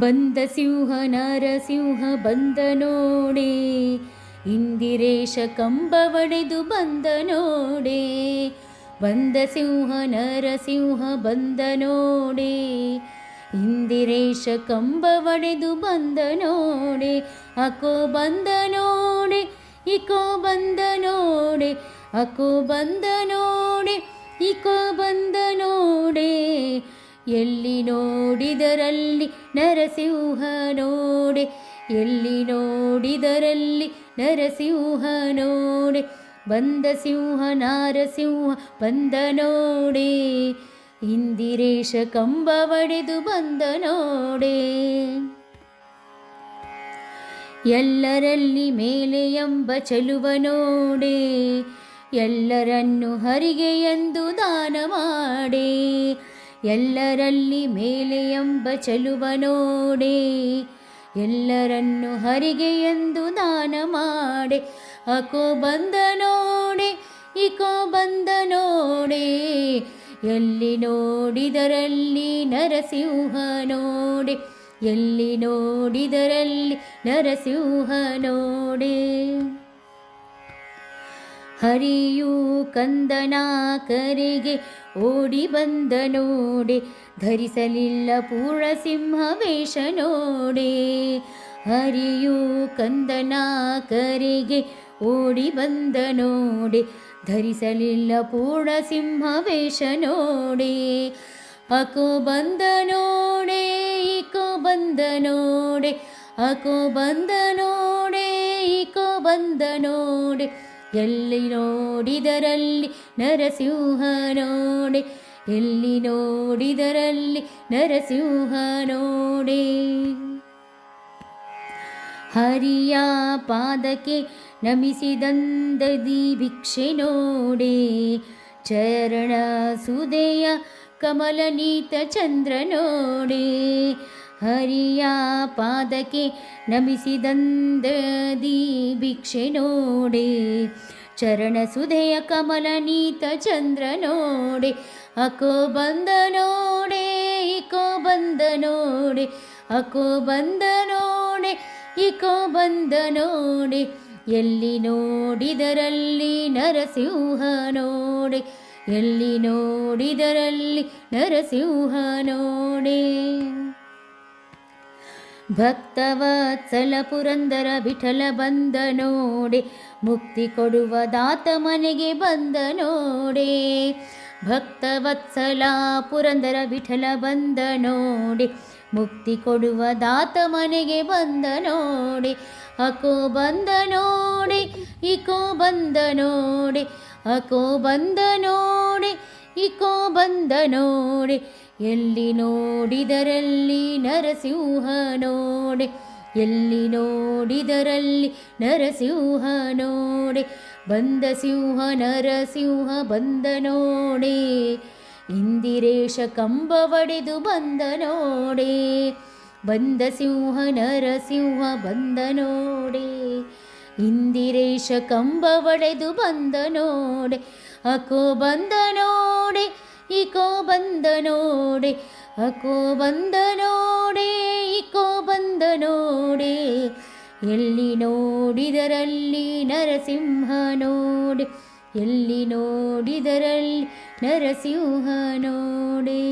ಬಂದ ಸಿಂಹ ನರಸಿಂಹ ಬಂದ ನೋಡೆ, ಇಂದಿರೇಶ ಕಂಬವಡೆದು ಬಂದ ನೋಡೆ. ಬಂದ ಸಿಂಹ ನರಸಿಂಹ ಬಂದ ನೋಡೆ, ಇಂದಿರೇಶ ಕಂಬವಡೆದು ಬಂದ ನೋಡೆ. ಅಕೋ ಬಂದ ನೋಡೆ, ಇಕೋ ಬಂದ ನೋಡೆ, ಅಕೋ ಬಂದ ನೋಡೆ, ಇಕೋ ಬಂದ ನೋಡೆ. ಎಲ್ಲಿ ನೋಡಿದರಲ್ಲಿ ನರಸಿಂಹ ನೋಡೆ, ಎಲ್ಲಿ ನೋಡಿದರಲ್ಲಿ ನರಸಿಂಹ ನೋಡೆ. ಬಂದ ಸಿಂಹ ನಾರಸಿಂಹ ಬಂದ ನೋಡೆ, ಇಂದಿರೇಶ ಕಂಬವಡೆದು ಬಂದ ನೋಡೆ. ಎಲ್ಲರಲ್ಲಿ ಮೇಲೆ ಎಂಬ ಚೆಲುವ ನೋಡೆ, ಎಲ್ಲರನ್ನು ಹರಿಗೆ ಎಂದು ದಾನ ಮಾಡೆ. ಎಲ್ಲರಲ್ಲಿ ಮೇಲೆ ಎಂಬ ಚೆಲುವ ನೋಡೆ, ಎಲ್ಲರನ್ನು ಹರಿಗೆ ಎಂದು ದಾನ ಮಾಡೆ. ಅಕೋ ಬಂದ ನೋಡೆ, ಇಕೋ ಬಂದ ನೋಡೆ, ಎಲ್ಲಿ ನೋಡಿದರಲ್ಲಿ ನರಸಿಂಹ ನೋಡೆ, ಎಲ್ಲಿ ನೋಡಿದರಲ್ಲಿ ನರಸಿಂಹ ನೋಡೆ. ಹರಿಯು ಕಂದನ ಕರೆಗೆ ಓಡಿ ಬಂದ ನೋಡೆ, ಧರಿಸಲಿಲ್ಲ ಪೂರ್ಣ ಸಿಂಹ ವೇಷ ನೋಡೆ. ಹರಿಯು ಕಂದನ ಕರೆಗೆ ಓಡಿ ಬಂದ ನೋಡೆ, ಧರಿಸಲಿಲ್ಲ ಪೂರ್ಣ ಸಿಂಹ ವೇಷ ನೋಡೆ. ಅಕೋ ಬಂದ ನೋಡೆ, ಇಕೋ ಬಂದ ನೋಡೆ, ಅಕೋ ಬಂದ ನೋಡೆ, ಇಕೋ ಬಂದ ನೋಡೆ. ಎಲ್ಲಿ ನೋಡಿದರಲ್ಲಿ ನರಸಿಂಹ ನೋಡೆ, ಎಲ್ಲಿ ನೋಡಿದರಲ್ಲಿ ನರಸಿಂಹ ನೋಡೆ. ಹರಿಯ ಪಾದಕ್ಕೆ ನಮಿಸಿದಂದದಿ ಭಿಕ್ಷೆ ನೋಡೆ, ಚರಣ ಸುದೆಯ ಕಮಲನೀತ ಚಂದ್ರ ನೋಡೆ. ಹರಿಯ ಪಾದಕ್ಕೆ ನಮಿಸಿದಂದದಿ ಭಿಕ್ಷೆ ನೋಡೆ, ಚರಣ ಸುದೆಯ ಕಮಲನೀತ ಚಂದ್ರ ನೋಡೆ. ಅಕೋ ಬಂದ ನೋಡೆ, ಇಕೋ ಬಂದ ನೋಡೆ, ಅಕೋ ಬಂದ ನೋಡೆ, ಇಕೋ ಬಂದ ನೋಡೆ. ಎಲ್ಲಿ ನೋಡಿದರಲ್ಲಿ ನರಸಿಂಹ ನೋಡೆ, ಎಲ್ಲಿ ನೋಡಿದರಲ್ಲಿ ನರಸಿಂಹ ನೋಡೆ. ಭಕ್ತವತ್ಸಲ ಪುರಂದರ ವಿಠಲ ಬಂದ ನೋಡೆ, ಮುಕ್ತಿ ಕೊಡುವ ದಾತ ಮನೆಗೆ ಬಂದ ನೋಡೆ. ಭಕ್ತವತ್ಸಲ ಪುರಂದರ ವಿಠಲ ಬಂದ ನೋಡೆ, ಮುಕ್ತಿ ಕೊಡುವ ದಾತ ಮನೆಗೆ ಬಂದ ನೋಡೆ. ಅಕೋ ಬಂದ ನೋಡೆ, ಇಕೋ ಬಂದ ನೋಡೆ, ಅಕೋ ಬಂದ ನೋಡೆ, ಇಕೋ ಬಂದ ನೋಡೆ. ಎಲ್ಲಿ ನೋಡಿದರಲ್ಲಿ ನರಸಿಂಹ ನೋಡೆ, ಎಲ್ಲಿ ನೋಡಿದರಲ್ಲಿ ನರಸಿಂಹ ನೋಡೆ. ಬಂದ ಸಿಂಹ ನರಸಿಂಹ ಬಂದ ನೋಡೆ, ಇಂದಿರೇಶ ಕಂಬವಡೆದು ಬಂದ ನೋಡೆ. ಬಂದ ಸಿಂಹ ನರಸಿಂಹ ಬಂದ ನೋಡೆ, ಇಂದಿರೇಶ ಕಂಬವಡೆದು ಬಂದ ನೋಡೆ. ಅಕೋ ಬಂದ ನೋಡೆ, ಇಕೋ ಬಂದ ನೋಡೆ, ಅಕೋ ಬಂದ ನೋಡೆ, ಇಕೋ ಬಂದ ನೋಡೆ. ಎಲ್ಲಿ ನೋಡಿದರಲ್ಲಿ ನರಸಿಂಹ ನೋಡೆ, ಎಲ್ಲಿ ನೋಡಿದರಲ್ಲಿ ನರಸಿಂಹ ನೋಡೆ.